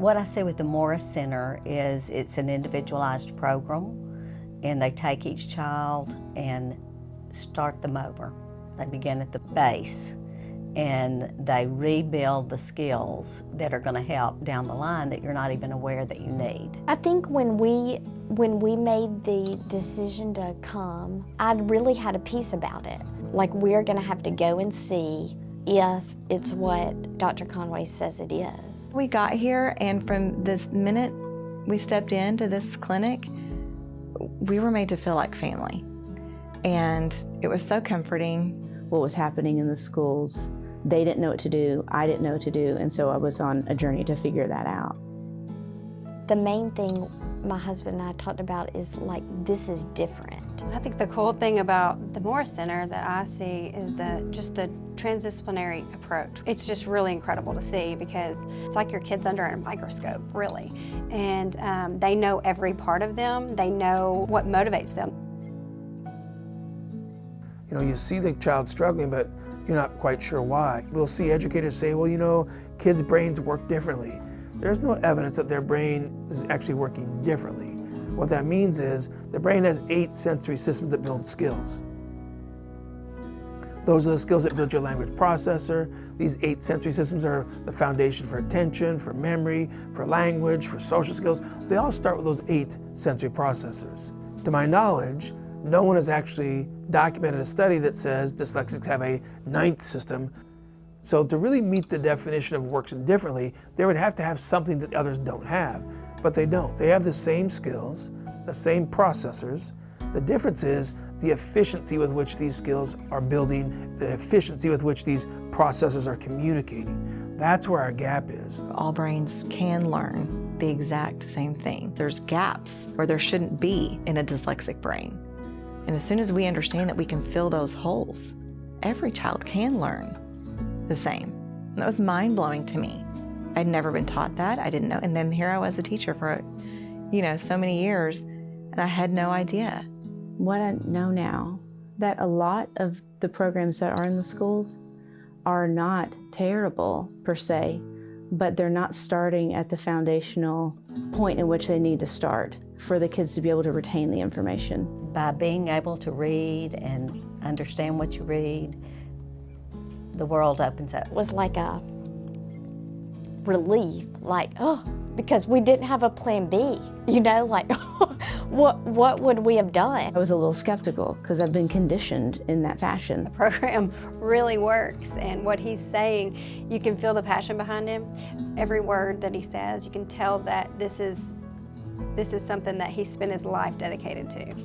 What I see with the Morris Center is it's an individualized program, and they take each child and start them over. They begin at the base, and they rebuild the skills that are going to help down the line that you're not even aware that you need. I think when we made the decision to come, I really had a peace about it. Like, we're going to have to go and see if it's what Dr. Conway says it is. We got here, and from this minute we stepped into this clinic, we were made to feel like family. And it was so comforting. What was happening in the schools, they didn't know what to do, I didn't know what to do, and so I was on a journey to figure that out. The main thing my husband and I talked about is, like, this is different. I think the cool thing about the Morris Center that I see is just the transdisciplinary approach. It's just really incredible to see, because it's like your kid's under a microscope, really. And they know every part of them. They know what motivates them. You know, you see the child struggling, but you're not quite sure why. We'll see educators say, well, you know, kids' brains work differently. There's no evidence that their brain is actually working differently. What that means is the brain has 8 sensory systems that build skills. Those are the skills that build your language processor. These 8 sensory systems are the foundation for attention, for memory, for language, for social skills. They all start with those 8 sensory processors. To my knowledge, no one has actually documented a study that says dyslexics have a 9th system. So to really meet the definition of works differently, they would have to have something that others don't have, but they don't. They have the same skills, the same processors. The difference is the efficiency with which these skills are building, the efficiency with which these processors are communicating. That's where our gap is. All brains can learn the exact same thing. There's gaps where there shouldn't be in a dyslexic brain. And as soon as we understand that we can fill those holes, every child can learn the same. And that was mind-blowing to me. I'd never been taught that. I didn't know. And then here I was a teacher for, so many years, and I had no idea. What I know now, that a lot of the programs that are in the schools are not terrible per se, but they're not starting at the foundational point in which they need to start for the kids to be able to retain the information. By being able to read and understand what you read, the world opens up. It was like a relief, because we didn't have a plan B, what would we have done? I was a little skeptical because I've been conditioned in that fashion. The program really works, and what he's saying, you can feel the passion behind him. Every word that he says, you can tell that this is something that he spent his life dedicated to.